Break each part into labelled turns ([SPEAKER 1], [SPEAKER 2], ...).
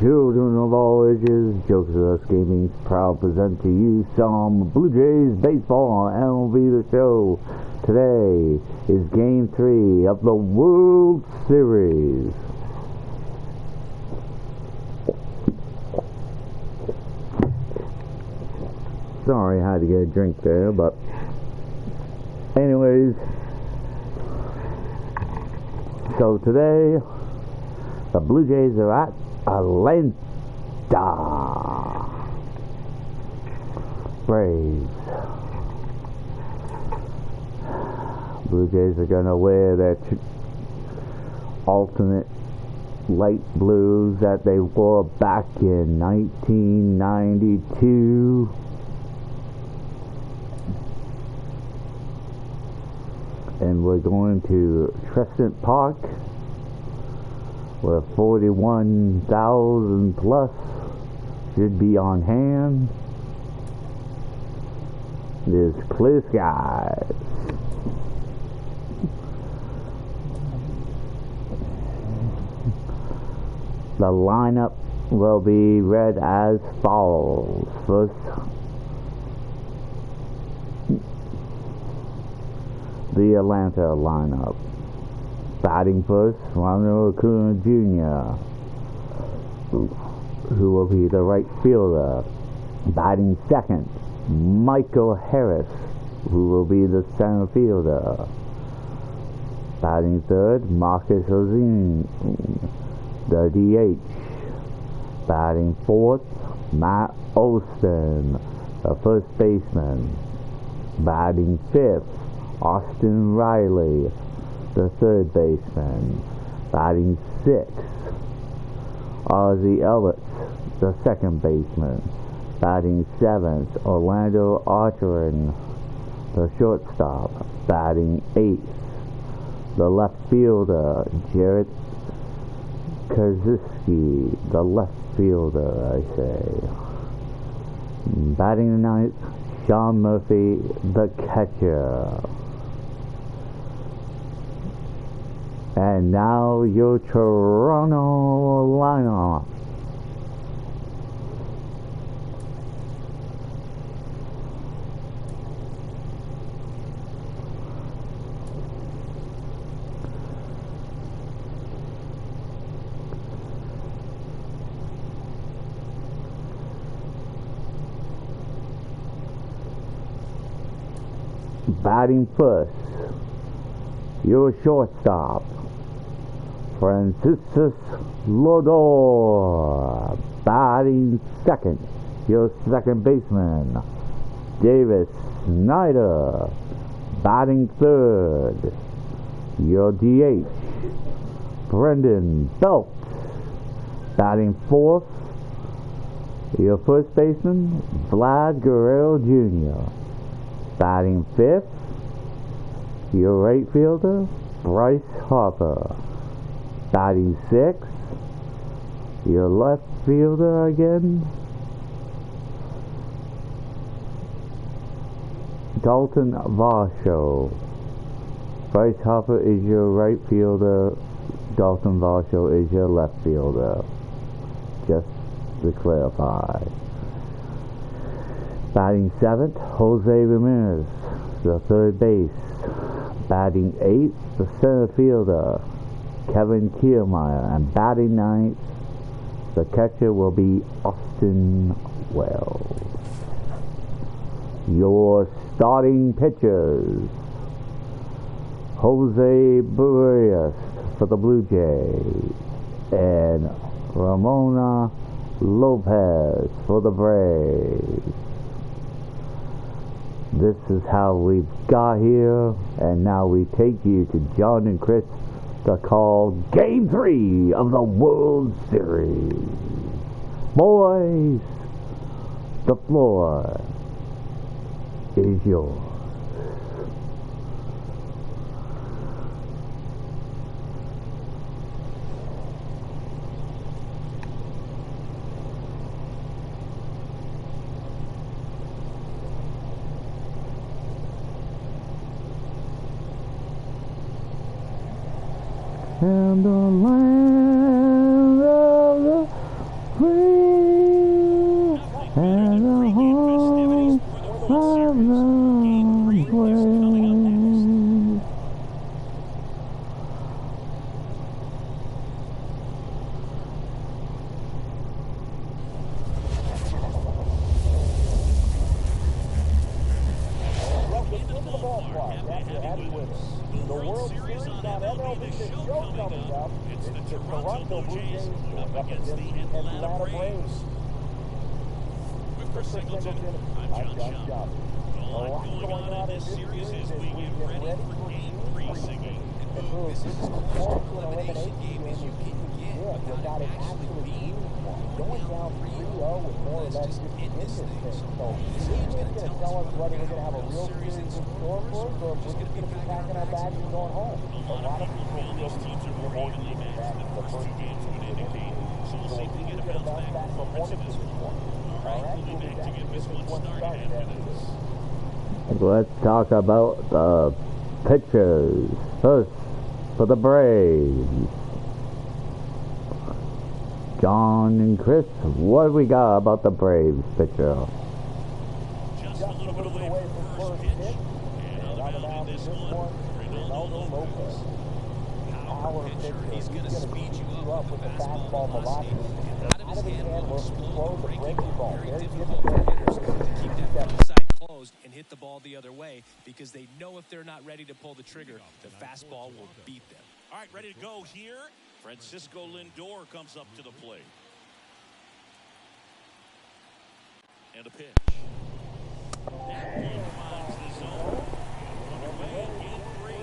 [SPEAKER 1] Children of all ages, Jokers of Us Gaming proud to present to you some Blue Jays baseball on MLB The Show. Today is Game 3 of the World Series. Sorry, I had to get a drink there, but anyways, so today the Blue Jays are at Atlanta Braves. Blue Jays are gonna wear their alternate light blues that they wore back in 1992. And we're going to Crescent Park, where 41,000 plus should be on hand. There's clear skies. The lineup will be read as follows. First, the Atlanta lineup. Batting first, Ronald Acuna Jr., who will be the right fielder. Batting second, Michael Harris, who will be the center fielder. Batting third, Marcus Ozune, the DH. Batting fourth, Matt Olson, the first baseman. Batting fifth, Austin Riley, the third baseman. Batting sixth, Ozzie Ellis, the second baseman. Batting seventh, Orlando Archerin, the shortstop. Batting eighth, the left fielder, Jarrett Kaczynski, the left fielder, I say. Batting the ninth, Sean Murphy, the catcher. And now your Toronto lineup. Batting first, your shortstop, Francisco Lodor. Batting second, your second baseman, Davis Snyder. Batting third, your DH, Brendan Belt. Batting fourth, your first baseman, Vlad Guerrero Jr. Batting fifth, your right fielder, Bryce Harper. Batting sixth, your left fielder again, Dalton Varsho. Bryce Harper is your right fielder, Dalton Varsho is your left fielder, just to clarify. Batting seventh, Jose Ramirez, the third base. Batting eighth, the center fielder, Kevin Kiermaier. And batting ninth, the catcher will be Austin Wells. Your starting pitchers: Jose Barrios for the Blue Jays and Ramona Lopez for the Braves. This is how we've got here, and now we take you to John and Chris to call Game 3 of the World Series. Boys, the floor is yours. And the land of the
[SPEAKER 2] Blue Jays up against the Atlanta Braves. With Chris Singleton, I'm John Schaub. A lot going on in this series as we get ready for Game 3, Siggy.
[SPEAKER 3] And this is as close to an elimination game as you can get without it actually being one. Going down 3-0 with more or less just in this thing. So this game's going to tell us whether we're going to have a real series in store for us or if we're just going to be packing our bags and going home.
[SPEAKER 2] A lot of people feel these teams are more evenly matched than the first two games would indicate. So we'll see if we get a bounce-back performance in this one. All right, we'll be back to get this one started after this.
[SPEAKER 1] Let's talk about the pitchers. First, for the Braves. John and Chris, what do we got about the Braves pitcher?
[SPEAKER 2] Just a little bit away from first pitch. And on the mound in this one, Ronaldo Lopez. Power pitcher. He's going to speed you up with the fastball velocity. Out of his hand will explode the breaking ball. Very difficult for hitters to keep that side closed and hit the ball the other way because they know if they're not ready to pull the trigger, the fastball will beat them. All right, ready to go here. Francisco Lindor comes up to the plate. And a pitch. That one finds the zone. Underway in Game 3.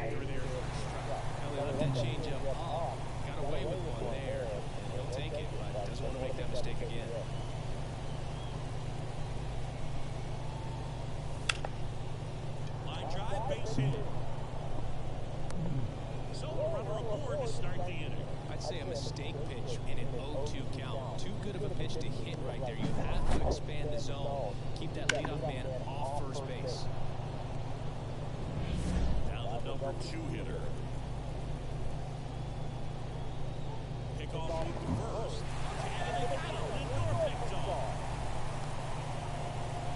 [SPEAKER 2] Through there. Kelly let that change up. Got away with one there. And he'll take it, but doesn't want to make that mistake again. Line drive, base hit. So a runner aboard to start the inning. I'd say a mistake pitch in an 0-2 count. Too good of a pitch to hit right there. You have to expand the zone. Keep that leadoff man off first base. Now the number 2 hitter. Pick off with the first. And they got it. Lindor picked off.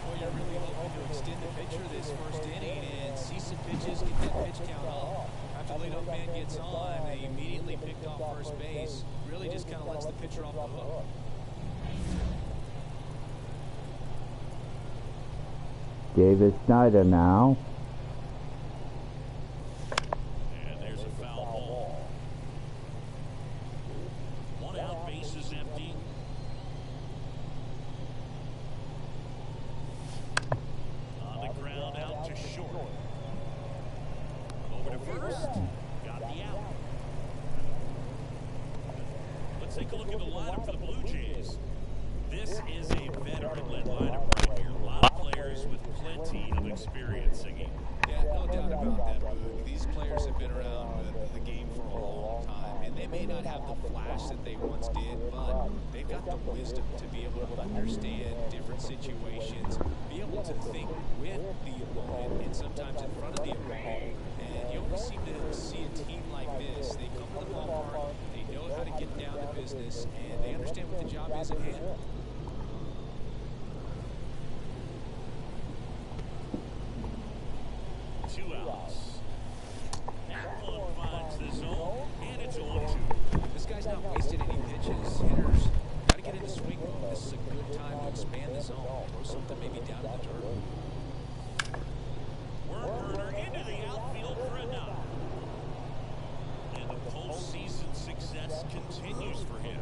[SPEAKER 2] Well, you're really hoping to extend the pitcher this first inning and see some pitches, get that pitch count up. After the leadoff man gets on, they immediately picked off first base. Really just kind of lets the pitcher off the hook.
[SPEAKER 1] Davis Snyder now.
[SPEAKER 2] And there's a foul ball. One out, base is empty. On the ground, out to short. Over to first. Got the out. Let's take a look at the lineup for the Blue Jays. This is a veteran-led lineup right here. A lot of players with plenty of experience singing. Yeah, no doubt about that, Boog. These players have been around the game for a long time, and they may not have the flash that they once did, but they've got the wisdom to be able to understand different situations, be able to think with the opponent and sometimes in front of the opponent. And you always seem to see a team like this. They come to the ballpark, they know how to get down to business, and they understand what the job is at hand. Two outs. That one finds the zone, and it's 0-2. This guy's not wasted any pitches. Hitters got to get in the swing mode. This is a good time to expand the zone. Throw something maybe down in the dirt. Burner into the outfield for a knock. And the postseason success continues for him.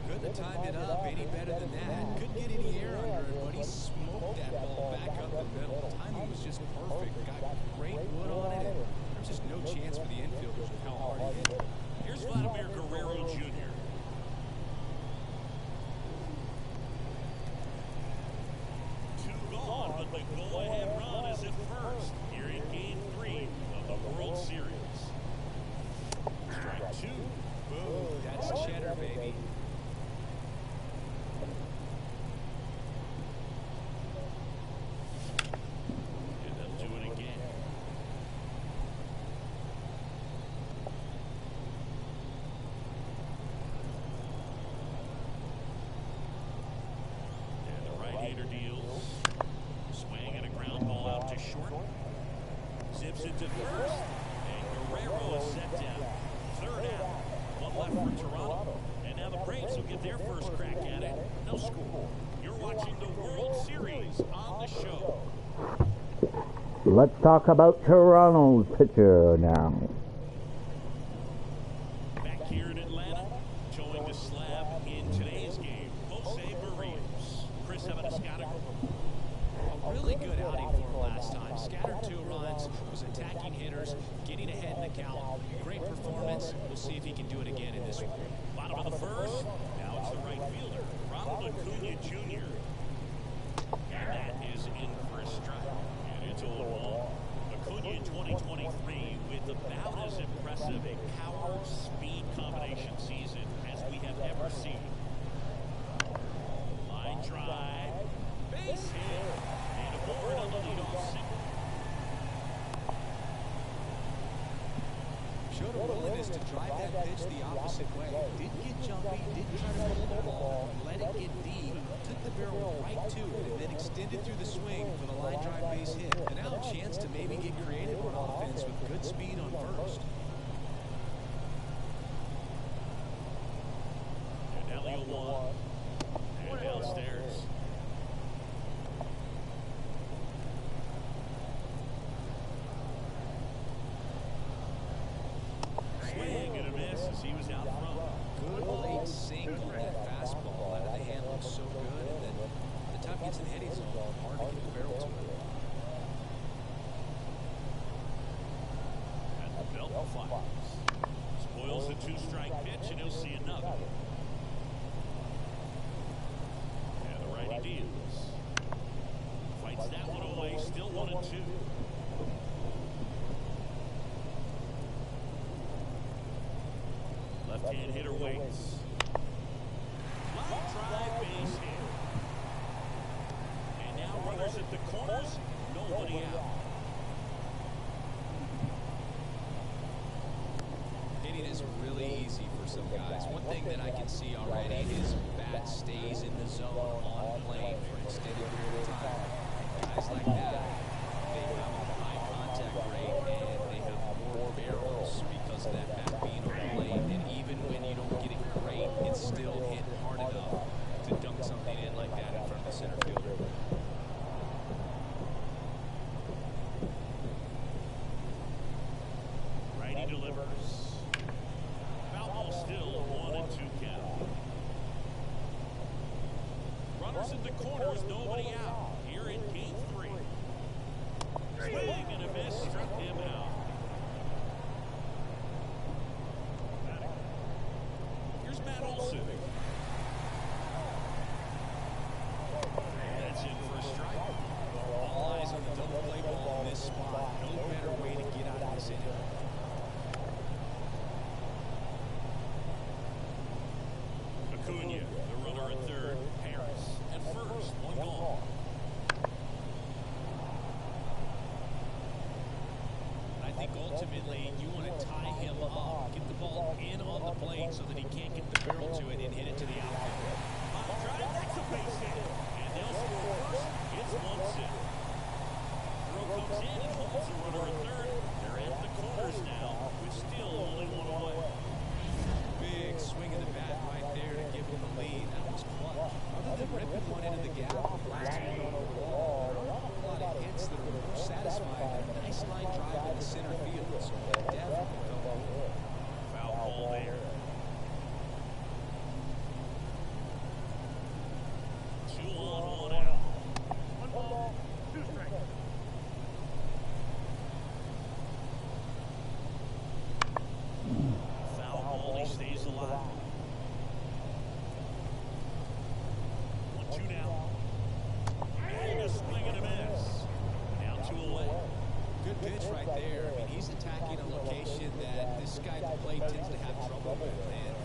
[SPEAKER 2] Couldn't have timed it up any better than that. Couldn't get any air under it, but he smoked that ball back up the middle. Timing was just perfect. Got great wood on it, and there's just no chance for the infielders with how hard he hit it. Here's Vladimir Guerrero Jr. Two gone, but the go-ahead run is at first here in Game 3 of the World Series. Strike 2. Boom. That's cheddar, baby. And they'll do it again. And the right-hander deals. Swing and a ground ball out to short. Zips it to first. And Guerrero is set down. Third out. One left for Toronto. And now the Braves will get their first crack at it. No score. You're watching Series on the show.
[SPEAKER 1] Let's talk about Toronto's pitcher now.
[SPEAKER 2] Back here in Atlanta, towing the slab in today's game, Jose Barrios. Chris, how about a scouting?
[SPEAKER 3] A really good outing for him last time. Scattered 2 runs, was attacking hitters, getting ahead in the count. Great performance. We'll see if he can do it again in this one.
[SPEAKER 2] Bottom of the first, now it's the right fielder, Ronald Acuna Jr. And that is in for a strike. And it's 0-1. Acuna in 2023 with about as impressive a power-speed combination season as we have ever seen. Line drive, base hit, and aboard on the leadoff single.
[SPEAKER 3] Showed a willingness to drive that pitch the opposite way. Didn't get jumpy, didn't try to pull the ball, let it get deep, took the barrel right to it, and then extended through the swing for the line drive base hit. And now a chance to maybe get creative on offense with good speed on first.
[SPEAKER 2] And now the 0-1. And downstairs. Swing and a miss as he was out front.
[SPEAKER 3] Good late sink on that fastball. Out of the hand looks so good. And then the time gets in the hitting zone, hard to get the barrel to it.
[SPEAKER 2] And the belt fires. Spoils the 2-strike pitch, and he'll see another. And the righty deals. Fights that one away, still 1-2. Left-hand hitter waits. Line drive, base hit. And now runners at the corners, nobody out.
[SPEAKER 3] Hitting is really easy for some guys. One thing that I can see already is bat stays in the zone on plane for an extended period of time. Guys like that, they have a high contact rate and they have more barrels because of that bat being on plane. And even when you don't get it great, it's still hitting hard enough to dunk something in like that in front of the center fielder.
[SPEAKER 2] Righty delivers. Foul ball still, 1-2 count. Runners at the corners, nobody out. Here in game 3. Swing and a miss, struck him out. Here's Matt Olson. That's in for a strike.
[SPEAKER 3] All eyes on the double play ball in this spot. No better way to get out of this inning.
[SPEAKER 2] Acuna, the runner at third. Harris at first, 1 gone. I think ultimately you want to tie him up, get the ball in on the plate so that he can't get the barrel to it and hit it to the outfield. Line drive, that's a base hit. And they'll score first. It's 1-0. Throw comes in and holds the runner at third. They're at the corners now with still only 1 away.
[SPEAKER 3] Big swing of the bat right there to give him the lead. That was clutch. Other than ripping one into the gap, blasting it over the wall, there aren't a lot of hits that are more satisfying than a nice line drive in the center field. So definitely felt good.
[SPEAKER 2] Foul ball there. 2 on, 1 out. 1 ball, 2 strikes. Foul ball, he stays alive. 1-2 now. And a swing and a miss. Now 2 away.
[SPEAKER 3] Good pitch right there. I mean, he's attacking a location that this guy at the plate tends to have trouble with. And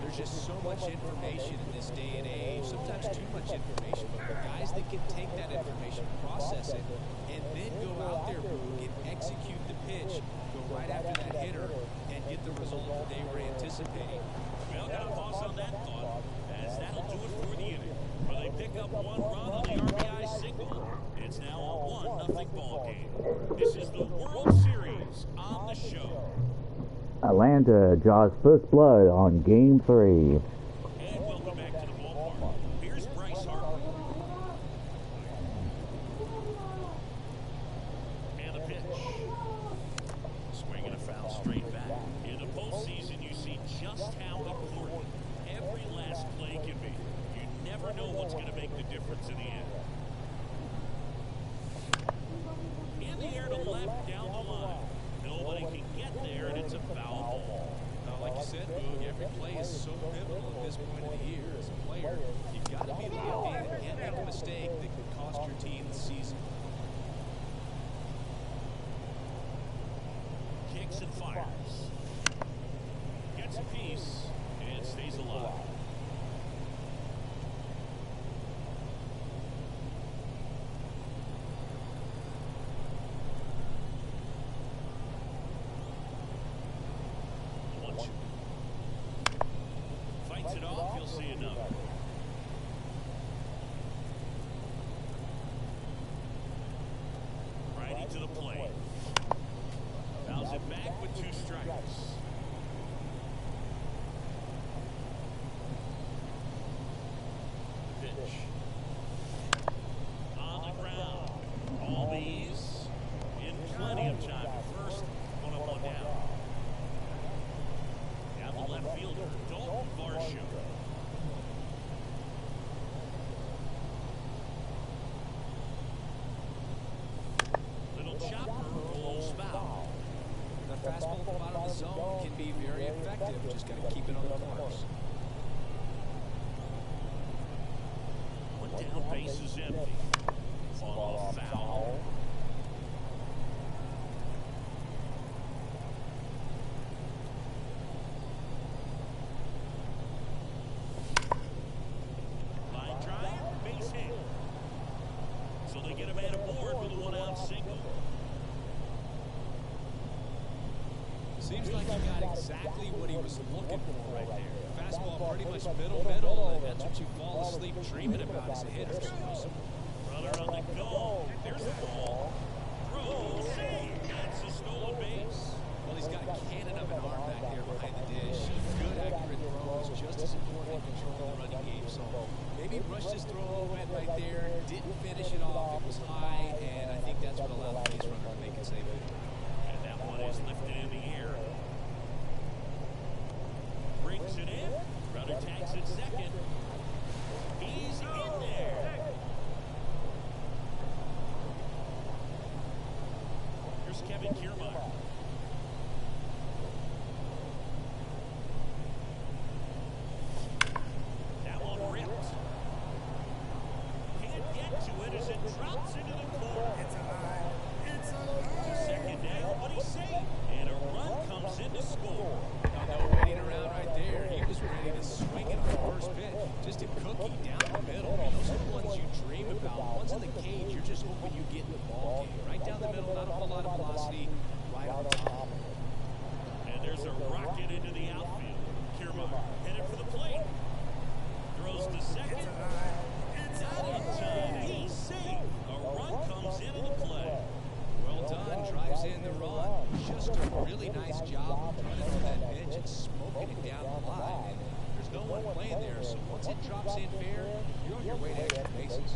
[SPEAKER 3] there's just so much information in this day and age, sometimes too much information. But the guys that can take that information, process it, and then go out there and execute the pitch, go right after that hitter, and get the result that they were anticipating.
[SPEAKER 2] Well, got to pause on that thought, as that'll do it for the inning. But they pick up 1 run on the RBI single. It's now a 1-0 ball game. This is the World Series on the show.
[SPEAKER 1] Atlanta draws first blood on Game 3.
[SPEAKER 2] And welcome back to the ballpark. Here's Bryce Harper.
[SPEAKER 3] every play is so pivotal at this point of the year. As a player, you've got to be the game that can't make a mistake that could cost your team the season.
[SPEAKER 2] Kicks and fires. Gets a piece and stays alive. Fights it off, you'll see another. Righty to the plate. Fouls it back with 2 strikes. Pitch. On the ground. All these in plenty of time. First, 1-on-1 down. Now the left fielder, Dalton Varsho. Little chopper rolls foul.
[SPEAKER 3] The fastball at the bottom of the zone can be very effective. Just got to keep it on the corners.
[SPEAKER 2] One down, base is empty. Fall off foul. Line drive, base hit. So they get a man aboard with a 1-out single.
[SPEAKER 3] Seems like he got exactly what he was looking for right there. Fastball pretty much middle, and that's what you fall asleep dreaming about as a hitter.
[SPEAKER 2] Runner on the go. There's the ball. Throw, save. That's a stolen base.
[SPEAKER 3] Well, he's got a cannon of an arm back there behind the dish. Good, accurate throws, just as important in controlling the running game. So maybe rushed his throw a little bit right there, didn't finish it off. It was high, and I think that's what allowed the base runner to make it save it.
[SPEAKER 2] And that one is lifted in the air. Brings it in. Runner tags it second. He's in there. Here's Kevin Kiermaier. That one ripped. Can't get to it as it drops into the corner. It's alive. It's alive. Second down, but he's safe. And a run comes in to score.
[SPEAKER 3] No waiting around right there. He was ready to swing it on the first pitch. Just a cookie down the middle. Those are the ones you dream about. Once in the cage, you're just hoping you get in the ball game. Right down the middle, not a whole lot of velocity. Right on top.
[SPEAKER 2] And there's a rocket into the outfield. Kiermaier headed for the plate. Throws to second. Not in time. He's safe. A run comes into the play.
[SPEAKER 3] Well done. Drives in the run. Just a really nice job of running for that pitch and smoking it down the line. There's no one playing there, so once it drops in fair, you're on your way to extra bases.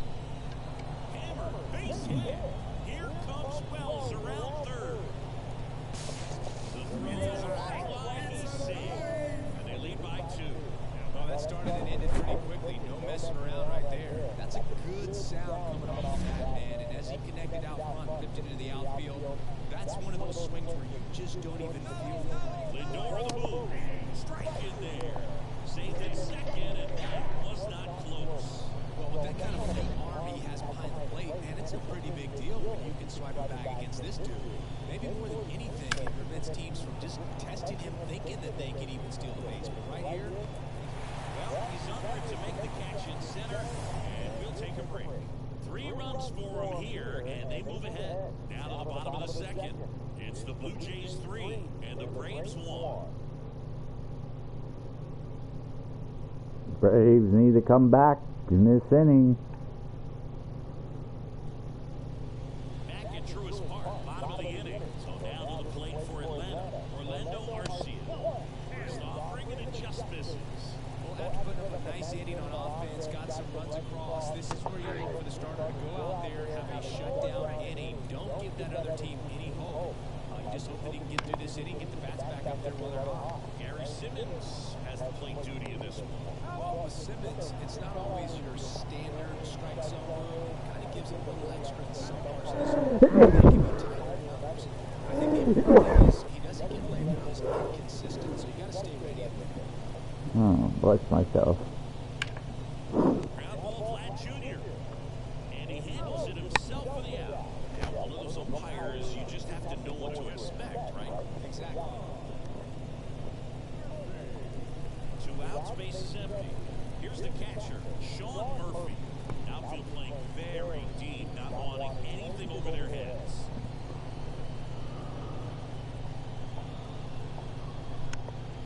[SPEAKER 2] Hammer, base hit. Here comes Wells around third. The throw is right line. He's safe. And they lead by 2.
[SPEAKER 3] Well, that started and ended pretty quickly. No messing around right there. That's a good sound coming off the bat, man. And as he connected out front, ripped it into the outfield, that's one of those swings where you just don't even feel it.
[SPEAKER 2] Lindor the move. Strike in there. Saved it second, and that was not close.
[SPEAKER 3] Well, with that kind of big arm he has behind the plate, man, it's a pretty big deal when you can swipe it back against this dude. Maybe more than anything, it prevents teams from just testing him, thinking that they can even steal the base. But right here,
[SPEAKER 2] well, he's under it to make the catch in center, and we'll take a break. 3 runs for him here, and they move ahead. Now to the bottom of the second. It's the Blue Jays 3 and the Braves 1.
[SPEAKER 1] Braves need to come back in this inning.
[SPEAKER 2] Back at Truist Park, bottom of the inning. So now to the plate for Atlanta. Orlando Arcia. First offering and it just misses.
[SPEAKER 3] Well, after putting up a nice inning on offense, got some runs across, this is where you look for the starter to go out there, have a shutdown inning. Don't give that other team any hope. You just hope that he can get through this inning, get the bats back up there while they're hot.
[SPEAKER 2] Gary Simmons has the plate duty in this one.
[SPEAKER 3] Well, with Simmons, it's not always your standard strike zone move. Kind of gives it a little extra in some parts of the zone. They can be tighter than others. I think the important thing is he doesn't get labeled as inconsistent, so you got to stay ready with him.
[SPEAKER 1] stuff.
[SPEAKER 2] Ground ball flat junior. And he handles it himself for the out. Now, one of those umpires, you just have to know what to expect, right?
[SPEAKER 3] Exactly.
[SPEAKER 2] 2 outs, base is empty. Here's the catcher, Sean Murphy. Outfield playing very deep, not wanting anything over their heads.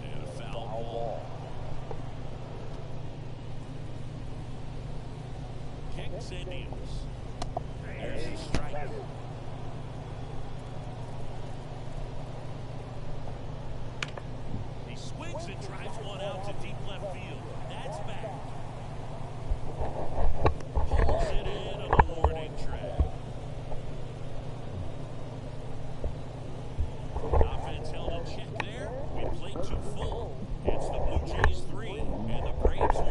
[SPEAKER 2] And a foul ball. Kicks and deals. There's a strike. He swings and drives one out to deep left field. That's back. Pulls it in on the warning track. Offense held in check there. We played 2 full. It's the Blue Jays 3 and the Braves 1.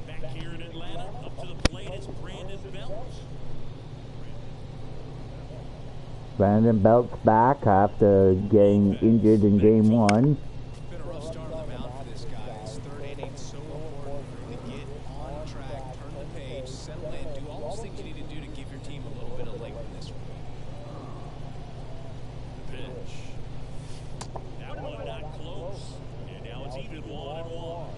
[SPEAKER 2] Back here in Atlanta, up to the plate is Brandon Belt.
[SPEAKER 1] Brandon Belt's back after getting injured in game 1.
[SPEAKER 3] It's been a rough start on the mound for this guy. His third inning so important for him to get on track, turn the page, settle in, do all those things you need to do to give your team a little bit of life in this one.
[SPEAKER 2] Pitch. That one not close. And now it's even 1-1.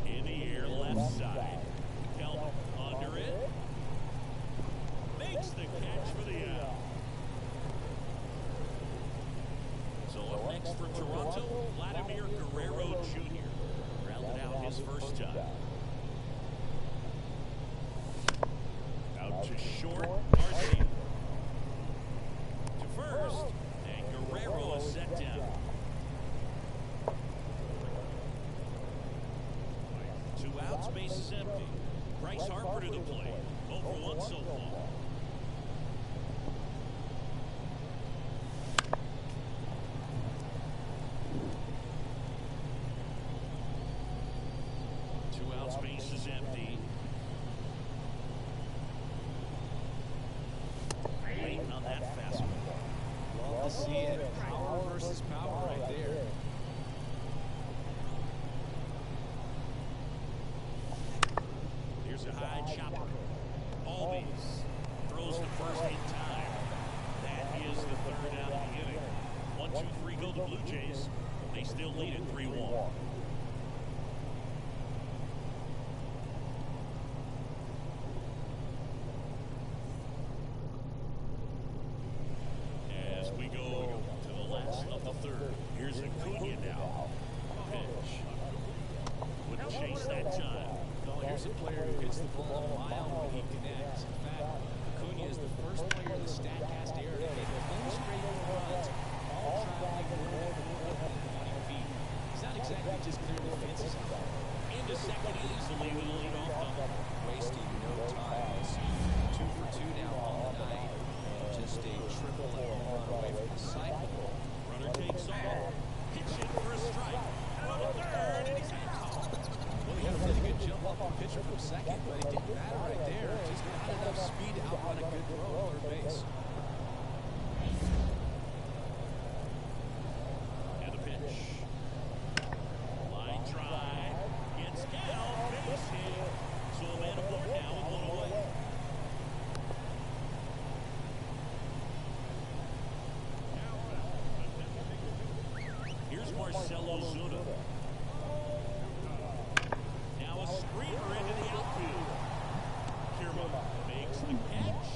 [SPEAKER 2] In the air, left side. Count under it. Makes the catch for the out. So up next for Toronto, Vladimir Guerrero Jr. Rounded out his first time. Out to short, Garcia. To first, and Guerrero is set down. 2 outs, base is empty. Bryce Harper to the plate. 0-1 so far. Two outs, base is empty. Waiting on that fastball.
[SPEAKER 3] Love to see it. Power versus power right there.
[SPEAKER 2] Here's a high chopper. Always throws the first in time. That is the 3rd out of the inning. 1-2-3 go the Blue Jays. They still lead at 3-1. As we go to the last of the 3rd, here's Acuna now. Pitch. Wouldn't chase that time.
[SPEAKER 3] Well, here's a player who hits the ball a mile when he connects. In fact, Acuna is the first player in the StatCast era to hit 10 straight home runs, all traveling more than 420 feet. He's not exactly just clearing the fences out there.
[SPEAKER 2] Into second easily with a leadoff double.
[SPEAKER 3] Wasting no time. He's 2 for 2 now on the night. And just a triple and home run away from the cycle.
[SPEAKER 2] Runner takes off. Pitching for a strike. On the 3rd, and he's out.
[SPEAKER 3] Well, he had a really good jump off the pitcher from second, but he didn't matter right there. Just not enough speed to outrun a good throw at third base.
[SPEAKER 2] And the pitch. Line drive. Gets down. Base hit. So a man aboard now with 1 away. Here's Marcelo Zuna. Now a screamer into the outfield. Kierman makes the catch,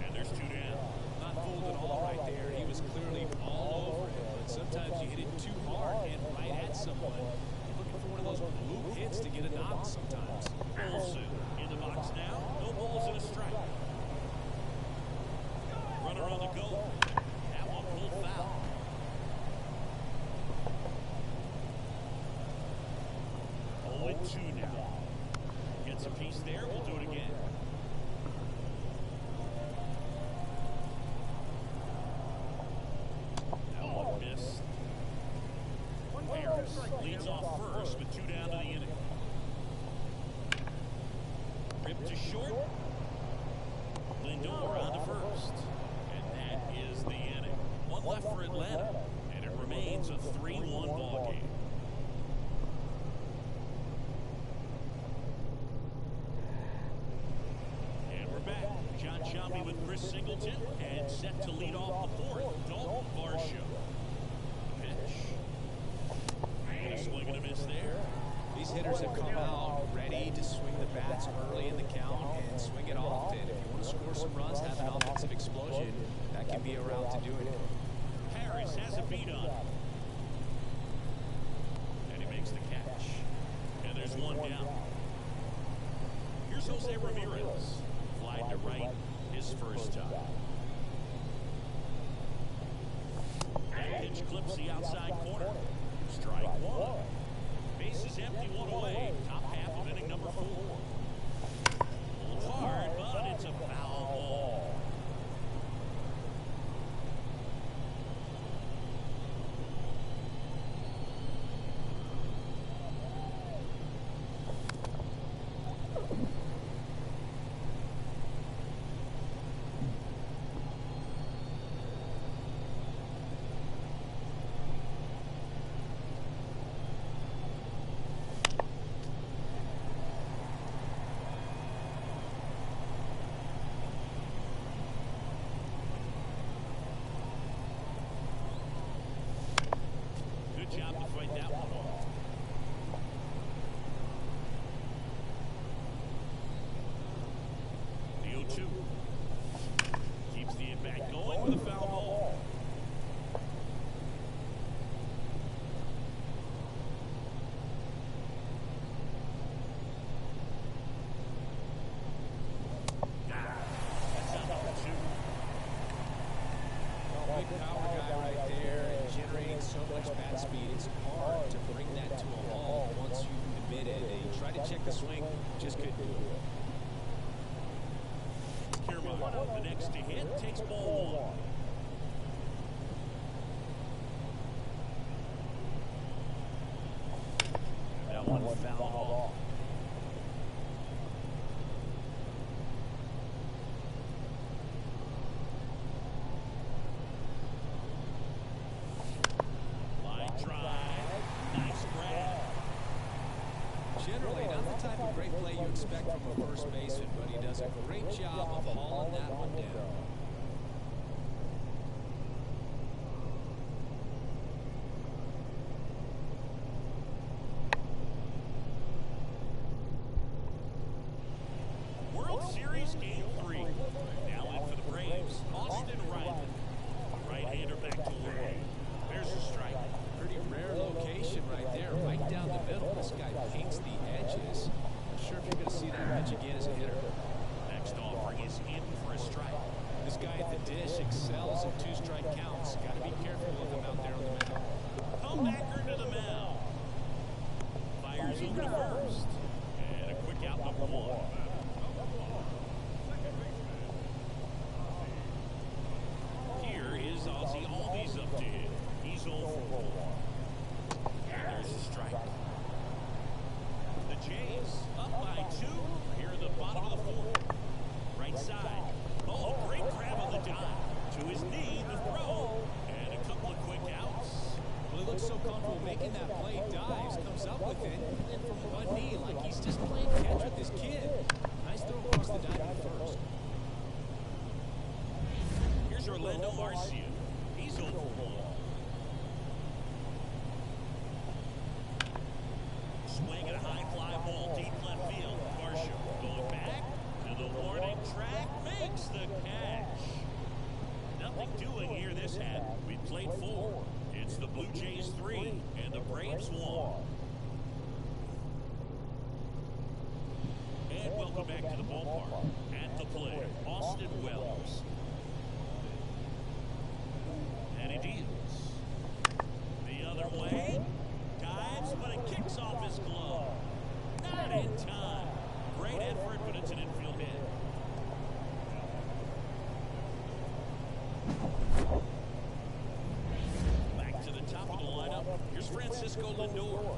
[SPEAKER 2] and there's 2 down.
[SPEAKER 3] Not fooled at all right there. He was clearly all over him, but sometimes you hit it too hard and right at someone. You're looking for one of those blue hits to get a knock sometimes.
[SPEAKER 2] Olsen in the box now. No balls and a strike. Runner on the go. That one pulled foul. Oh, 2 now. Gets a piece there. We'll do it again. That one missed. Harris leads off off first with 2 down to the inning. Rip to short. Lindor on to first. And that is the inning. 1 left for Atlanta. And it remains a 3-1 ball game. And we're back. John Shelby with Chris Singleton. And set to lead off the 4th. Dalton Varsho. Pitch. And a swing and a miss there.
[SPEAKER 3] These hitters have come out ready to swing the bats early in the count and swing it often. If you want to score some runs, have an offensive explosion, that can be a route to doing it.
[SPEAKER 2] Harris has a beat on him. And he makes the catch. And there's 1 down. Here's Jose Ramirez. Fly to right, his first time. That pitch clips the outside corner. Strike 1. Base is empty, 1 away. Top half of inning number 4. Pulled hard, but it's a foul ball. Job to fight that one off. The 0-2. Keeps the at-bat going with a foul ball. That's on number 2.
[SPEAKER 3] Big power guy right there and generating so much bat speed. It's hard to bring that to a halt once you admit it. They tried to check the swing, just couldn't do it.
[SPEAKER 2] Kiermaier, the next to hit, takes ball 1. That one fouled off.
[SPEAKER 3] Generally, not the type of great play you expect from a first baseman, but he does a great job of hauling that one down.
[SPEAKER 2] World Series Game 3. Now in for the Braves, Austin Riley. Right-hander back to work. There's a strike.
[SPEAKER 3] Pretty rare location right there, right down the middle. This guy paints the edges. Not sure if you're going to see that pitch again as a hitter.
[SPEAKER 2] Next offering is in for a strike.
[SPEAKER 3] This guy at the dish excels in 2-strike counts. Got to be careful with him out there on the mound.
[SPEAKER 2] Comebacker to the mound. Fires over to first. And a quick out number 1. Here is Ozzie Albies up to hit. He's 0 for 4. And there's a strike. The Jays up by 2 here in the bottom of the 4th. Right side. Oh, great grab on the dive. To his knee, the throw. And a couple of quick outs.
[SPEAKER 3] Well, he looks so comfortable making that play. Dives, comes up with it, and then from one knee, like he's just playing catch with this kid. Nice throw across the diamond first.
[SPEAKER 2] Here's Orlando Arcia. He's 0 for 1. Swing and a high fly ball deep left field. Varsho going back to the warning track, makes the catch. Nothing doing here this half. We played 4. It's the Blue Jays 3 and the Braves 1. And welcome back to the ballpark. At the plate, Austin Wells. And he deals. The other way. Dives, but it kicks off his glove. Not in time. Great effort, but it's an infield hit. Back to the top of the lineup. Here's Francisco Lindor.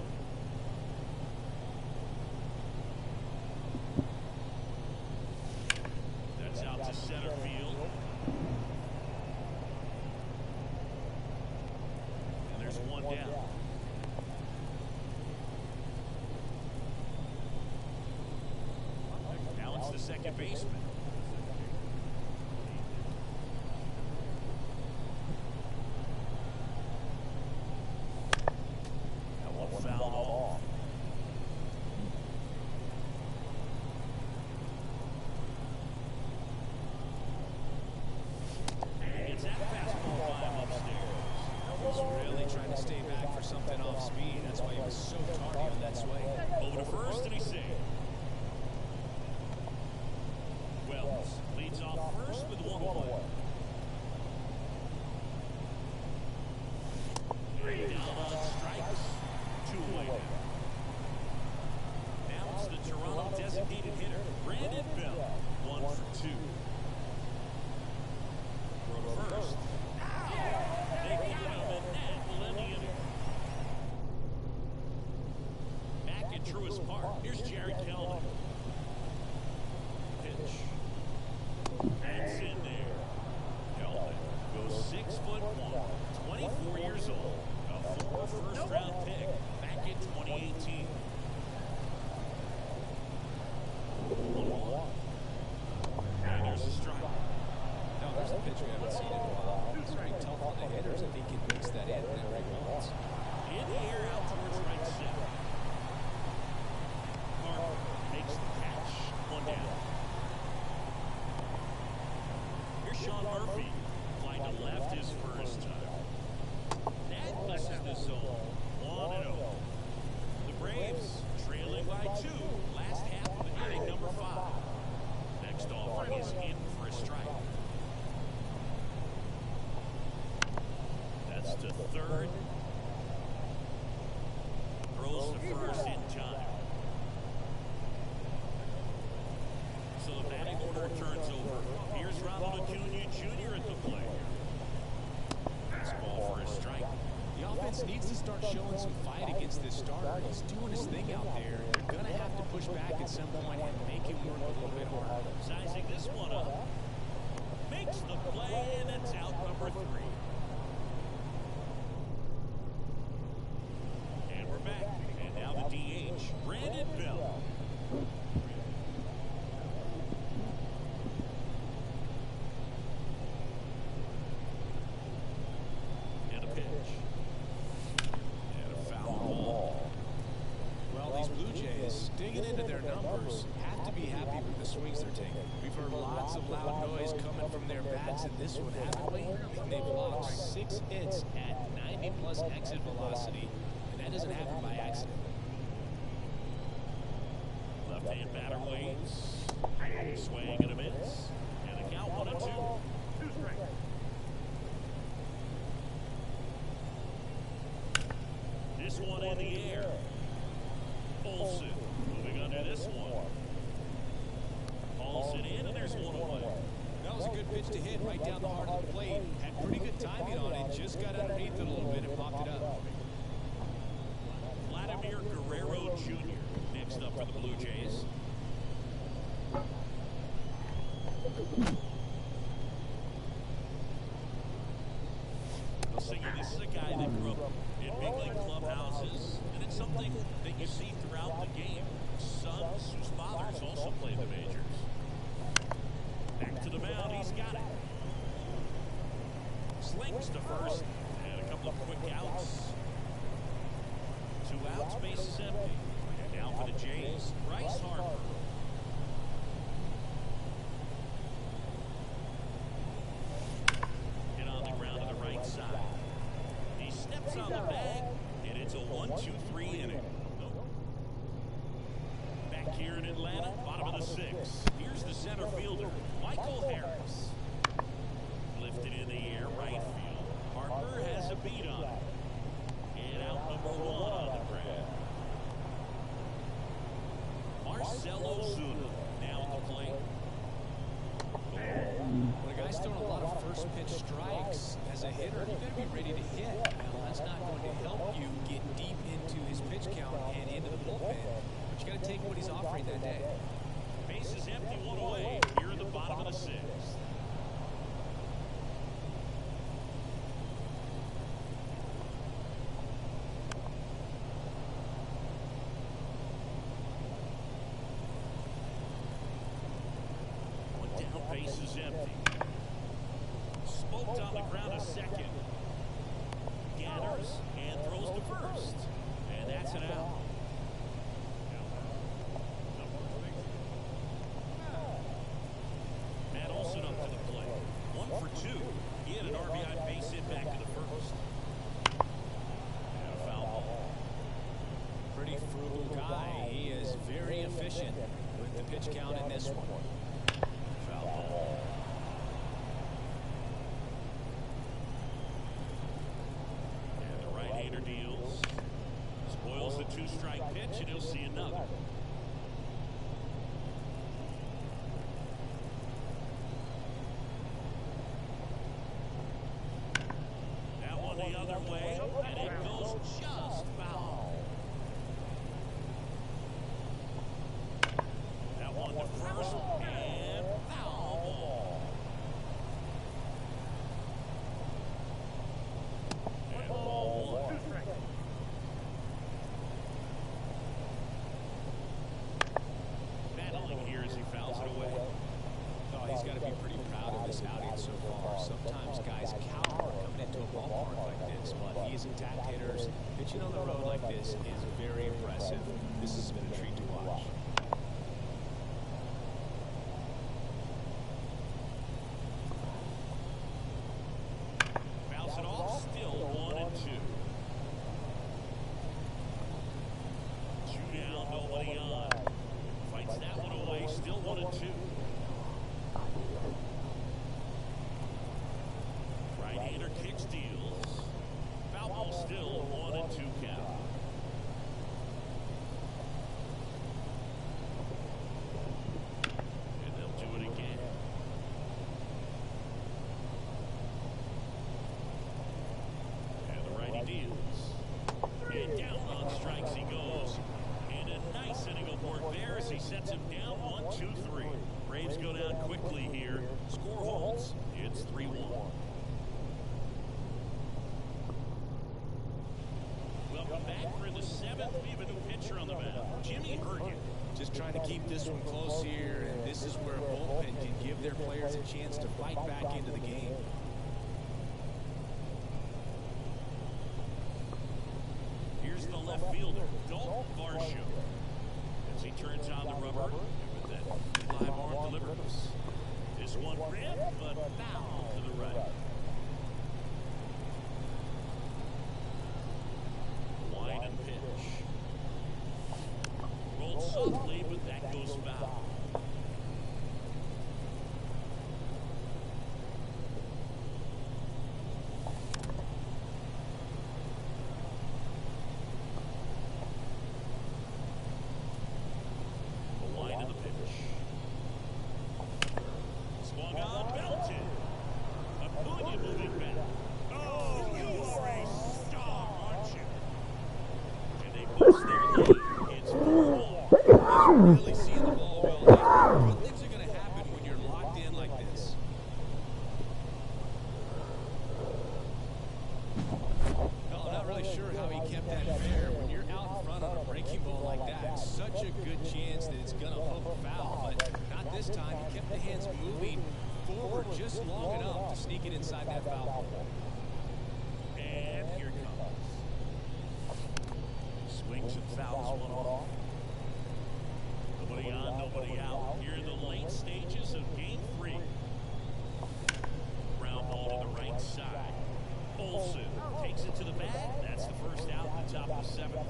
[SPEAKER 2] center field. And there's one down. Now it's the second baseman. That one fouled off. Gets that fastball by him upstairs.
[SPEAKER 3] He's really trying to stay back for something off speed. That's why he was so tardy on that swing.
[SPEAKER 2] Over to first, and he's safe. Wells leads off first with one away. Down on strikes, 2 away now. Now it's the Toronto designated hitter, Brandon Bell, 1 for 2. Throw to first. They got him, and that will end the inning. Back at Truist Park, here's Jared Kelly. Pitch. That's in there. Kelly goes 6'1", 24 years old. A former first-round pick back in 2018. 1-1. And there's a strike.
[SPEAKER 3] No, there's a pitch we haven't seen in a while. It's very tough on the hitters if he can mix that in whenever he wants.
[SPEAKER 2] In the air out towards right center. Carter makes the catch. 1 down. Here's Sean Murphy. Fly to left his first time. That misses the zone. 1-0. The Braves trailing by 2. Last half of inning number 5. Next offering is in for a strike. That's to third. Throws to first in time. So the batting order turns over. Here's Ronald Acuna Jr. at the plate. Fastball for a strike.
[SPEAKER 3] The offense needs to start showing some fight against this starter. He's doing his thing out there. They're going to have to push back at some point and make him work a little bit harder.
[SPEAKER 2] Sizing this one up. Makes the play, and it's out number 3. And we're back. And now the DH, Brandon Bell. And a pitch. And a foul ball.
[SPEAKER 3] Well, these Blue Jays, digging into their numbers, have to be happy with the swings they're taking. We've heard lots of loud noise coming from their bats in this one, haven't we? And they've logged 6 hits at 90-plus exit velocity, and that doesn't happen by accident.
[SPEAKER 2] Left-hand batter waits. Swing and a miss. And a count 1-2. 2 strikes. This one in the air. Olsen moving under this one. Olsen in, and there's one away.
[SPEAKER 3] That was a good pitch to hit right down the heart of the plate. Had pretty good timing on it. Just got underneath it a little bit and popped it up.
[SPEAKER 2] Vladimir Guerrero Jr. next up for the Blue Jays. Well, Siggy, this is a guy that grew up in big league clubhouses, and it's something that you see throughout the game. Sons whose fathers also played the majors. Back to the mound, he's got it. Slings to first, and a couple of quick outs. 2 outs, base is empty. And now for the Jays, Bryce Harper. Hit on the ground to the right side. He steps on the bag, and it's a 1-2-3 inning. Back here in Atlanta, bottom of the 6th. Here's the center fielder, Michael Harris. Lifted in the air, right field. Harper has a beat on it. And out number 1 on the grab. Marcell Ozuna now at the plate.
[SPEAKER 3] When a guy's throwing a lot of first pitch strikes as a hitter, you got to be ready to hit. Now, that's not going to help you get deep into his pitch count and into the bullpen. But you got to take what he's offering that day.
[SPEAKER 2] Base is empty, 1 away. Here in the bottom of the 6th. One's on the ground, a second. Gathers and throws to first. And that's an out. Matt Olson up to the plate. 1 for 2. He had an RBI base hit back to the first. And a foul ball.
[SPEAKER 3] Pretty frugal guy. He is very efficient with the pitch count in this one.
[SPEAKER 2] Foul ball. And the right-hander deals. Spoils the 2-strike pitch, and he'll see another. That one the other way, and it goes just foul. That one to first, and foul ball. And ball 1. Battling here as he fouls it away.
[SPEAKER 3] Oh, he's got to be pretty proud of this outing so far. Sometimes guys cower coming into a ballpark like this, but he's attack hitters. Pitching on the road like this is very impressive. This has been a treat to watch.
[SPEAKER 2] Bounce it off, still 1 and 2. 2 down, nobody on. Fights that one away, still 1 and 2. Right-hander kicks, deals. Foul ball, still 1 and 2 count. And they'll do it again. And the righty deals. And down on strikes he goes. And a nice inning of work there as he sets him down 1-2-3. Braves go down quickly here. Score holds. It's 3-1. Welcome back for the 7th. We have a new pitcher on the mound. Jimmy Hurd.
[SPEAKER 3] Just trying to keep this one close here, and this is where a bullpen can give their players a chance to fight back into the game.
[SPEAKER 2] Here's the left fielder, Dalton Varsho. As he turns on the rubber, and with that live arm delivers. This one ripped, but foul to the right. Line and pitch. Rolled softly, but that goes foul. The line and the pitch. Swung on, belted. Acuna moving back. Oh, you are a star, aren't you? And they push their lead. It's 4-1.
[SPEAKER 3] Really seeing the ball well there. Good things are going to happen when you're locked in like this. Well, I'm not really sure how he kept that fair. When you're out in front on a breaking ball like that, such a good chance that it's going to hook foul. But not this time. He kept the hands moving forward just long enough to sneak it inside that foul ball.
[SPEAKER 2] And here it comes. Swings and fouls one off. Nobody on, nobody out. Here in the late stages of Game 3. Ground ball to the right side. Olson takes it to the bag. That's the first out in the top of the 7th.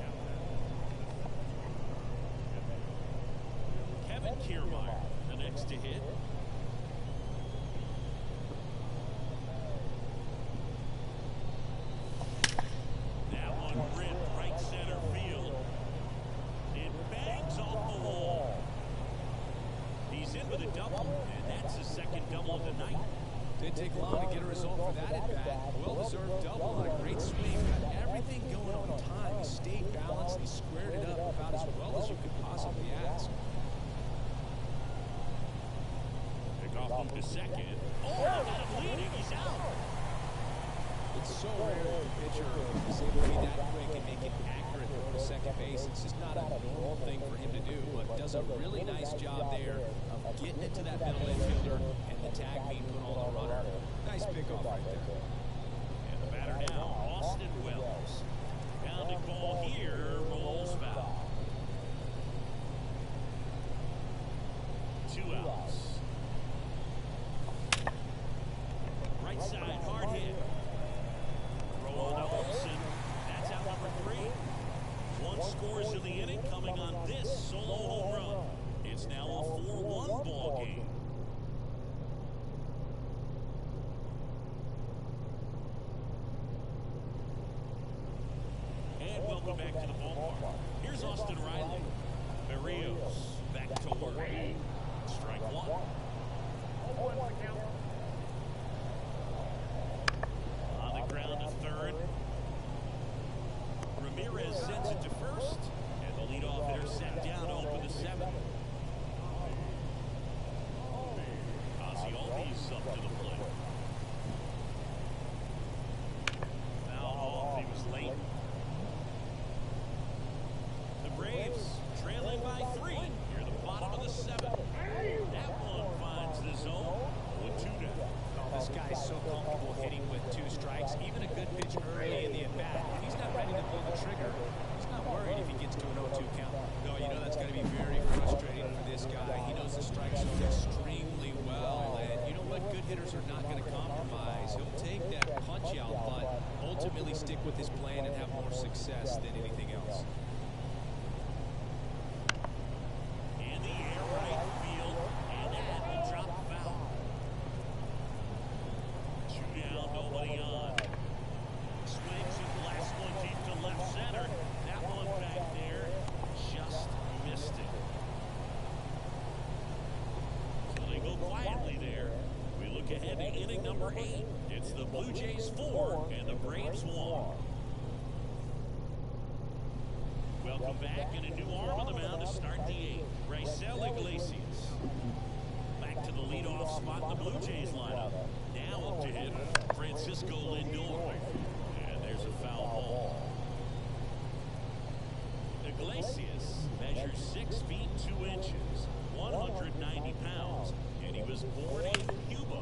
[SPEAKER 2] Kevin Kiermaier, the next to hit. That one ripped right center field. It bangs off the wall. He's in with a double, and that's his second double of the night.
[SPEAKER 3] Didn't take long to get a result for that at bat. Well-deserved double on a great swing. Got everything going on time. He stayed balanced. He squared it up about as well as you could possibly ask.
[SPEAKER 2] Pickoff moved to second. Oh, they got him leading. He's out.
[SPEAKER 3] It's so rare that the pitcher is able to be that quick and make an accurate throw to second base. It's just not a normal thing for him to do, but does a really nice job there of getting it to that middle infielder and the tag being put on the runner. Nice pickoff right there.
[SPEAKER 2] And the batter now, Austin Wells. Pounding ball here, rolls foul. 2 outs. Right side, hard hit. Throw on to Olsen. That's out number 3. 1 scores in the inning, coming on this solo home run. It's now a 4-1 ball game. And welcome back to the ballpark. Here's Austin Riley. Berrios back to work. Strike 1. On the ground to third. Ramirez sends it to first. And the leadoff hitter sat down to open the 7th. Ozzie Albies up to the plate. Fouled off. He was late. The Braves trailing by 3 near the bottom of the 7th. That one finds the zone with 2 down.
[SPEAKER 3] This guy's so comfortable hitting with 2 strikes. Even a good pitch early in the at-bat. If he's not ready to pull the trigger, he's not worried if he gets to an 0-2 count. No, you know that's got to be very frustrating for this guy. He knows the strike zone extremely well. And you know what? Good hitters are not going to compromise. He'll take that punch out, but ultimately stick with his plan and have more success than anything else.
[SPEAKER 2] In the air, right field, and that will drop foul. 2 down, nobody on. Swings and blasts one deep to left center. That one back there just missed it. So they go quietly there. We look ahead to inning number 8. It's the Blue Jays 4 and the Braves 1. Welcome back, and a new arm on the mound to start the 8th. Raisel Iglesias. Back to the leadoff spot in the Blue Jays lineup. Now up to hit Francisco Lindor. And there's a foul ball. Iglesias measures 6 feet 2 inches, 190 pounds, and he was born in Cuba.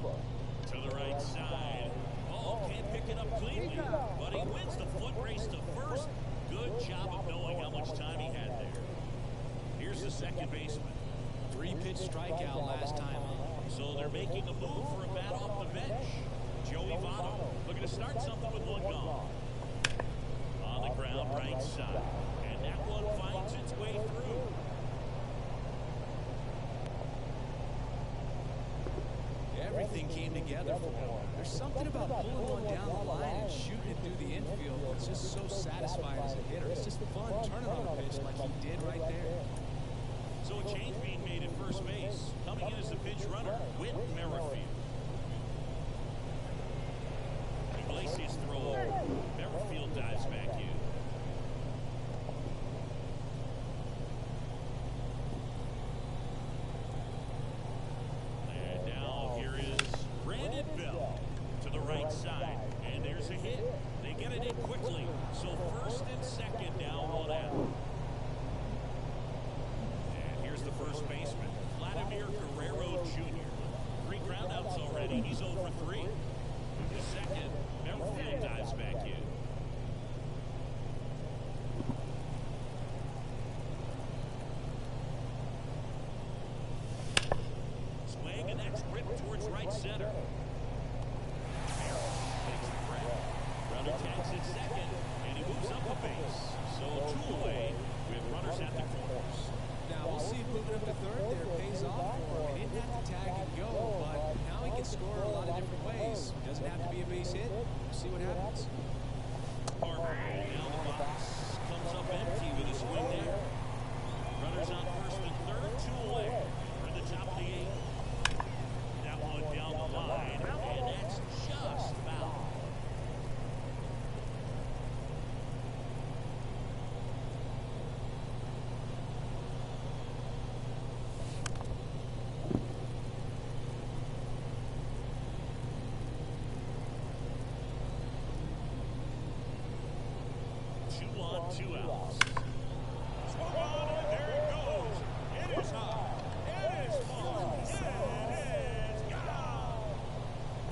[SPEAKER 2] To the right side. Oh, can't pick it up cleanly, but he wins the foot race to first. Good job of knowing how much time he had there. Here's the second baseman.
[SPEAKER 3] 3-pitch strikeout last time up.
[SPEAKER 2] So they're making a move for a bat off the bench. Joey Votto looking to start something with 1 gone. On the ground, right side. And that one finds its way through.
[SPEAKER 3] Everything came together for him. There's something about pulling one down the line and shooting it through the infield that's just so satisfying as a hitter. It's just fun turning on a pitch like he did right there.
[SPEAKER 2] So a change being made at first base. Coming in as the pinch runner, Whit Merrifield. Iglesias throw over. Merrifield dives back in. And now here is Brandon Belt to the right side. And there's a hit. They get it in quickly. So first and second now 1 out. The first baseman, Vladimir Guerrero Jr. 3 groundouts already. He's 0 for 3. The second, Merrifield dives back in. Swing, and that's ripped towards right center. Merrill takes the grab. Runner tags at second, and he moves up a base. So 2 away with runners at the corners.
[SPEAKER 3] Now, we'll see if moving up to third there pays off for him. He didn't have to tag and go, but now he can score a lot of different ways. Doesn't have to be a base hit. We'll see what happens.
[SPEAKER 2] Harper down the box. Comes up empty with a swing there. Runners on first and third, 2 away. We're in the top of the 8th. That one down the line, and that's just foul. Two outs. Swung on, and there it goes. It is high. It is far. It is gone.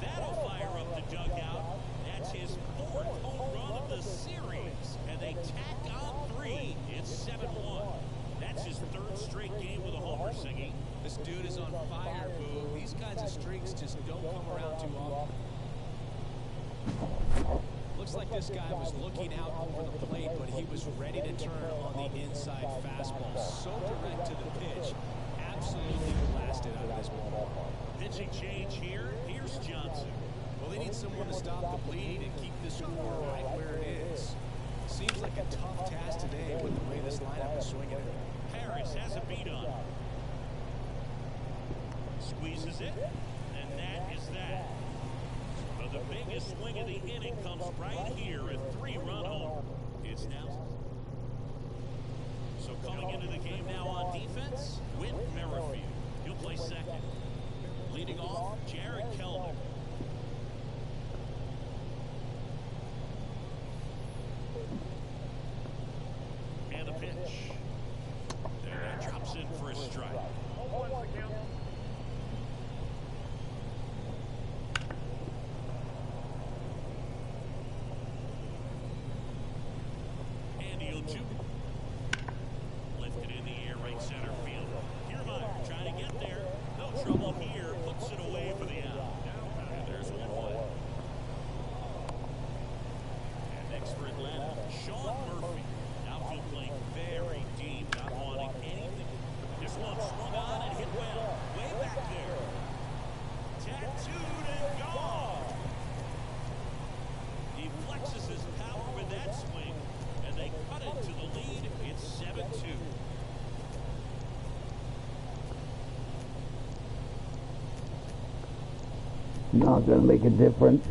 [SPEAKER 2] That'll fire up dugout. That's his 4th home run of the series. And they tack on 3. It's 7-1. That's his 3rd straight game with a homer, Singy.
[SPEAKER 3] This dude is on fire, Boo. These kinds of streaks just don't come around too often. Looks like this guy was looking out over the plate, but he was ready to turn on the inside fastball. So direct to the pitch. Absolutely blasted out of this ball.
[SPEAKER 2] Pitching change here. Here's Johnson.
[SPEAKER 3] Well, they need someone to stop the bleeding and keep the score right where it is. Seems like a tough task today with the way this lineup is swinging it.
[SPEAKER 2] Harris has a beat on him. Squeezes it, and that is that. But the biggest swing of the inning comes right here, a 3-run homer. It's now. So coming into the game now on defense, Whit Merrifield. He'll play second. Leading off, Jared Kellner. And the pitch. There, that drops in for a strike. And the 0-2. Lifted in the air, right center field. Kiermaier trying to get there. No trouble here. Puts it away for the out. And there's 1-1. And next for Atlanta, Sean Murphy. Outfield playing very deep, not wanting anything. This one swung on and hit well. Way back there. Tattooed and gone. He flexes his power with that swing, and they cut it to the lead. It's 7-2.
[SPEAKER 1] Not going to make a difference.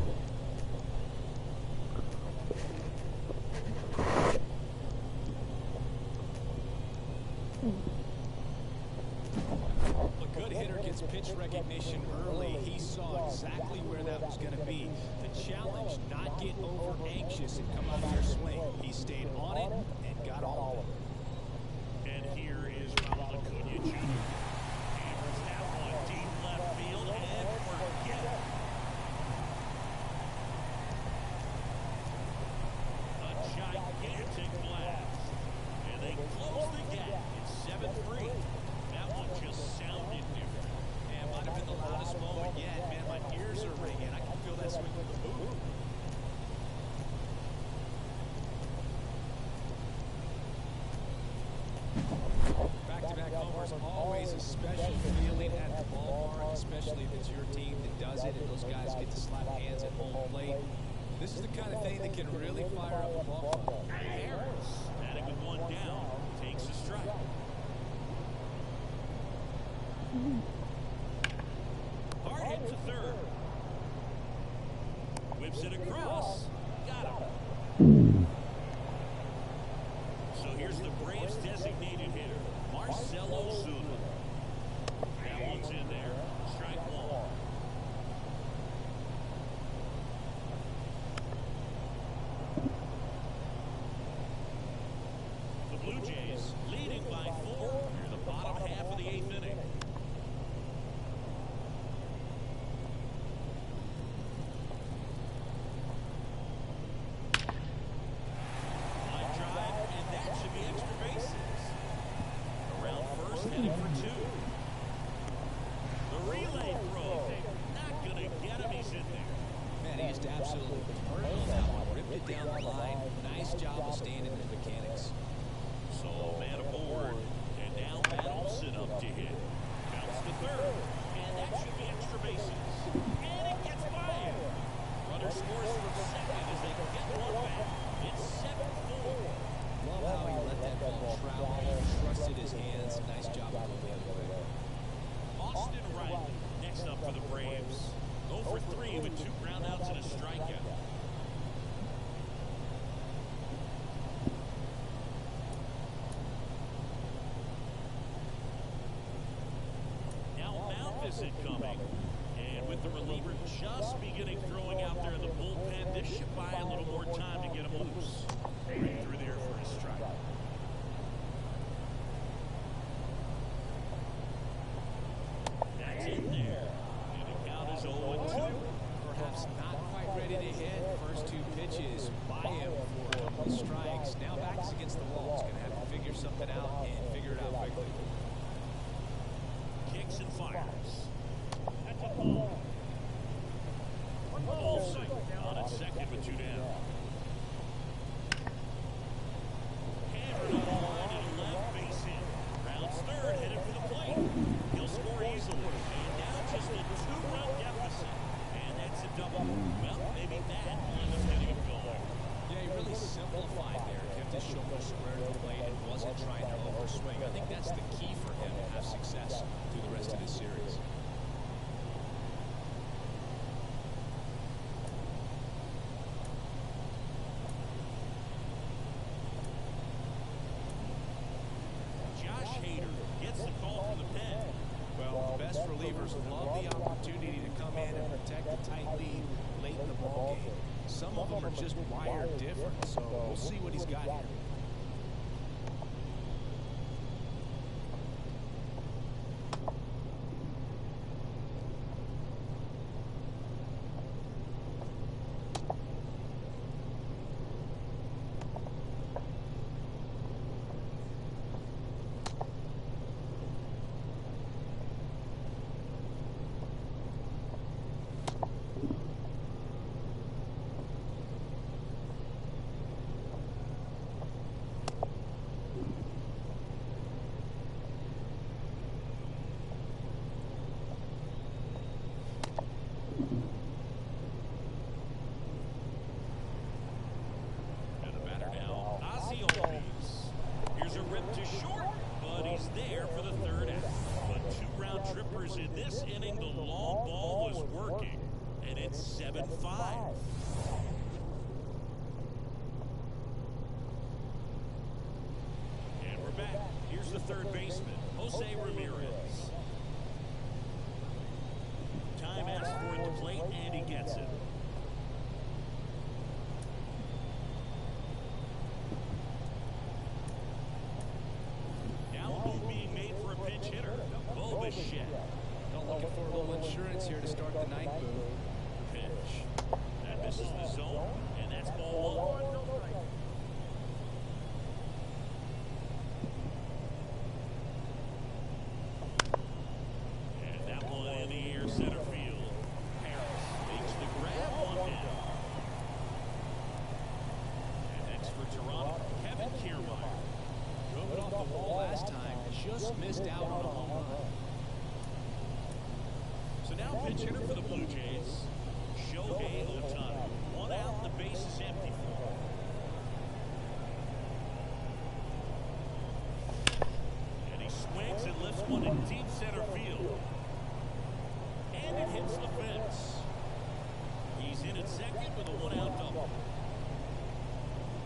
[SPEAKER 3] A good hitter gets pitch recognition early. He saw exactly where that was going to be. The challenge, not get over anxious and come out of your swing. He stayed on it and got all of it.
[SPEAKER 2] And here is Ronald Acuna Jr. Hammers that one deep left field and forget it. A gigantic blast. And they close the gap. It's 7-3. That one just sounded different.
[SPEAKER 3] Man, might have been the loudest moment yet. Man, my ears are ringing. I can feel that swing with the boot. Back-to-back homers, always a special feeling at the ballpark, especially if it's your team that does it and those guys get to slap hands at home plate. This is the kind of thing that can really fire up the ballpark.
[SPEAKER 2] Harris, batting with one down, takes a strike. Hard hit to third. Whips it across. Got him. So here's the Braves designated hitter, Marcell Ozuna. That one's in there. Strike 1. The Blue Jays leading by 4 near the bottom half of the 8th inning. Line drive, and that should be extra bases. Around first, heading for 2. The relay throw, not going to get him. He's in there.
[SPEAKER 3] Man, he just absolutely turned on that one, ripped it down the line. Nice job of staying in the mechanics.
[SPEAKER 2] So man aboard, and now Matt Olson up to hit. Counts to third, and that should be extra bases. And it gets by him. Runner scores from second as they get one back. It's 7-4.
[SPEAKER 3] Love how he let that ball travel. He trusted his hands. Nice job of going the other way.
[SPEAKER 2] Austin Riley next up for the Braves. 0 for 3 with 2 groundouts and a strikeout. Now Malthus incoming. And with the reliever just beginning throwing out there in the bullpen, this should buy a little more time to get him loose. Right through there for a strike. That's in there. And the count is 0-2.
[SPEAKER 3] For perhaps not quite ready to hit. First two pitches by him for a couple of strikes. Now backs against the wall. He's going to have to figure something out and figure it out quickly.
[SPEAKER 2] Kicks and fires. That's a ball. Olsen on at second with 2 down. Hammered on the line and a left base hit. Rounds third, headed for the plate. He'll score easily. And now just a 2-run deficit. And that's a double. Well, maybe that will end up getting him going.
[SPEAKER 3] Yeah, he really simplified there. Kept his shoulder square to the plate and wasn't trying to overswing. I think that's the key for him to have success through the rest of this series.
[SPEAKER 2] Gets the call from the pen.
[SPEAKER 3] Well, the best relievers love the opportunity to come in and protect a tight lead late in the ball game. Some of them are just wired different, so we'll see what he's got here.
[SPEAKER 2] Here's a rip to short, but he's there for the third out. But 2 round trippers in this inning. The long ball was working, and it's 7-5. And we're back. Here's the third baseman, Jose Ramirez. Time asked for at the plate, and he gets it.
[SPEAKER 3] Looking for a little insurance here to start the ninth, Boo.
[SPEAKER 2] Pitch. That misses the zone, and that's ball 1. And that one in the air center field. Harris makes the grab, 1 down. And next for Toronto, Kevin Kiermaier.
[SPEAKER 3] Drove it off the wall last time, just missed out on a home run.
[SPEAKER 2] So now pinch hitter for the Blue Jays, Shohei Ohtani. 1 out and the base is empty for him. And he swings and lifts one in deep center field. And it hits the fence. He's in at second with a 1-out double.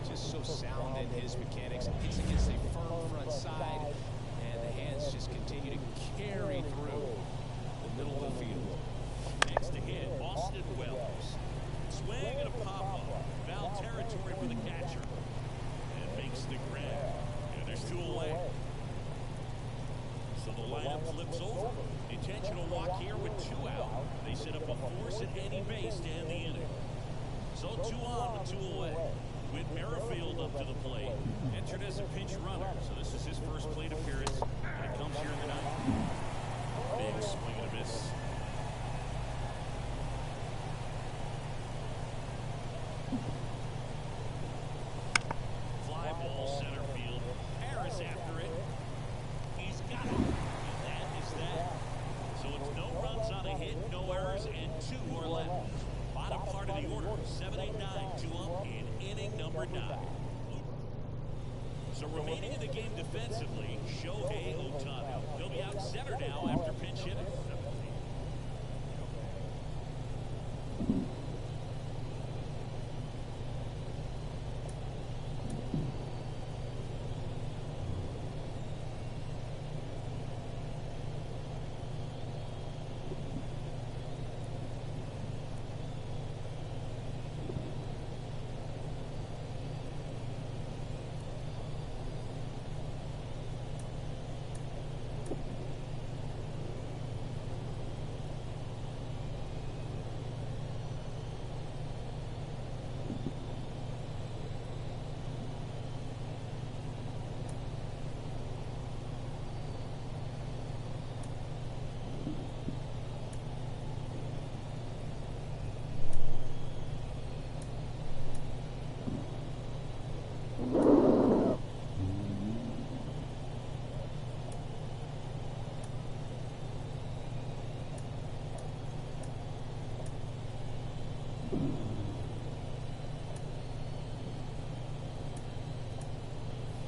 [SPEAKER 3] Just so sound in his mechanics. Hits against a firm front side, and the hands just continue to carry through middle of the field.
[SPEAKER 2] Next to hit, Austin Wells. Swing and a pop-up. Foul territory for the catcher. And makes the grab. And there's 2 away. So the lineup flips over. Intentional walk here with 2 out. They set up a force at any base to end the inning. So 2 on with 2 away. Whit Merrifield up to the plate. Entered as a pinch runner. So this is his first plate appearance. And it comes here in the 9th. Big swing and a miss. Fly ball center field. Harris after it. He's got it. And that is that. So it's no runs on a hit, no errors, and 2 are left. Bottom part of the order. 7-8-9 to up in inning number 9. So remaining in the game defensively, Shohei Ohtani. He'll be out center now after pinch hitting.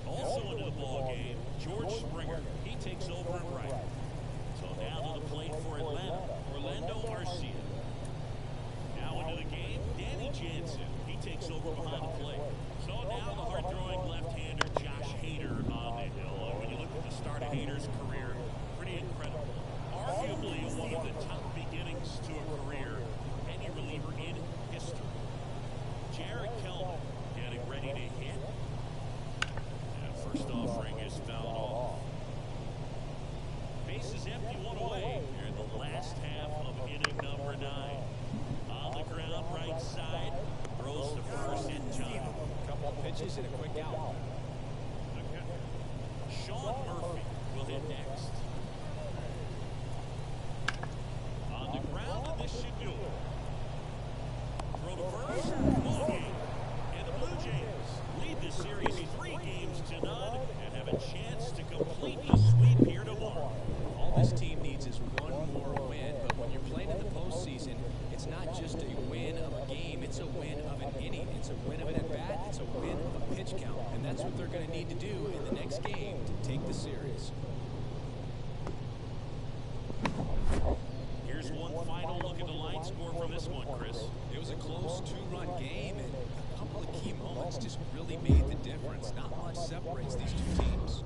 [SPEAKER 2] Also into the ball game, George Springer. He takes over at right. So now to the plate for Atlanta, Orlando Arcia. Now into the game, Danny Jansen. He takes over behind the plate. So now the hard-throwing left-hander Josh Hader on the hill. When you look at the start of Hader's career, pretty incredible. Arguably one of the top beginnings to a career, any reliever in history. Jared Kelman getting ready to hit. And first offering is fouled off. Base is empty, one away. Here in the last half of inning number 9. On the ground, right side. Throws the first in time.
[SPEAKER 3] Couple of pitches and a quick out.
[SPEAKER 2] Okay. Sean Murphy will hit next. On the ground, and this should do it. Throw to first. Ball game. And the Blue Jays lead this series 3 games to none and have a chance to complete the sweep here tomorrow.
[SPEAKER 3] All this team needs is one more win, but when you're playing in the postseason, it's not just a win of a game, it's a win of an inning, it's a win of an at-bat, it's a win of a pitch count, and that's what they're going to need to do in the next game to take the series.
[SPEAKER 2] Here's one final look at the line score from this one, Chris.
[SPEAKER 3] It was a close 2-run game, and a couple of key moments just really made the difference. Not much separates these two teams.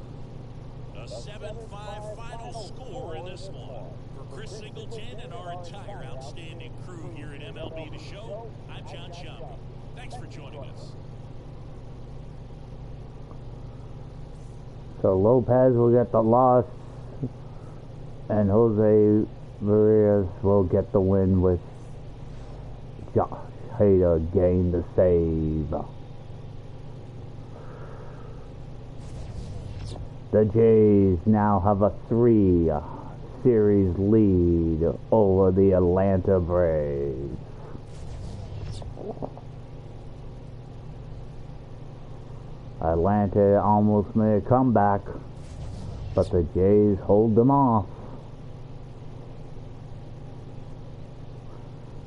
[SPEAKER 2] A 7-5 final score in this one. For Chris Singleton and our entire outstanding crew here at MLB The Show, I'm John Schaumburg. Thanks for joining us.
[SPEAKER 1] So Lopez will get the loss, and Jose Marias will get the win with Josh Hader getting the save. The Jays now have a 3-series lead over the Atlanta Braves. Atlanta almost made a comeback, but the Jays hold them off.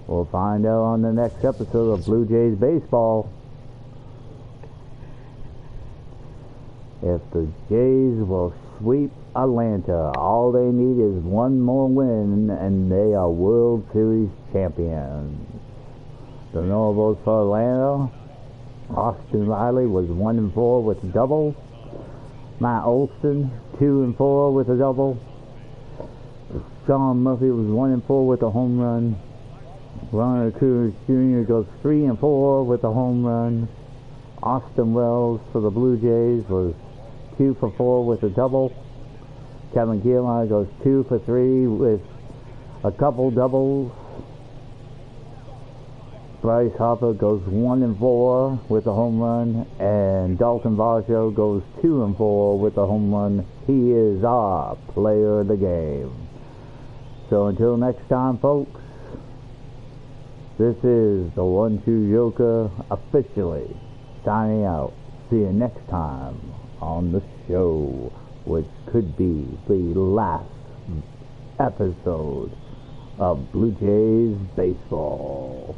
[SPEAKER 1] We'll find out on the next episode of Blue Jays Baseball if the Jays will sweep Atlanta. All they need is one more win, and they are World Series champions. The notables for Atlanta: Austin Riley was 1-4 with a double. Matt Olson 2-4 with a double. Sean Murphy was 1-4 with a home run. Ronald Cruz Jr. goes 3-4 with a home run. Austin Wells for the Blue Jays was 2-4 with a double. Kevin Gilmore goes 2-3 with a couple doubles. Bryce Harper goes 1-4 with a home run, and Dalton Varsho goes 2-4 with a home run. He is our player of the game. So until next time, folks, this is the 1-2 Joker officially signing out. See you next time on the show, which could be the last episode of Blue Jays Baseball.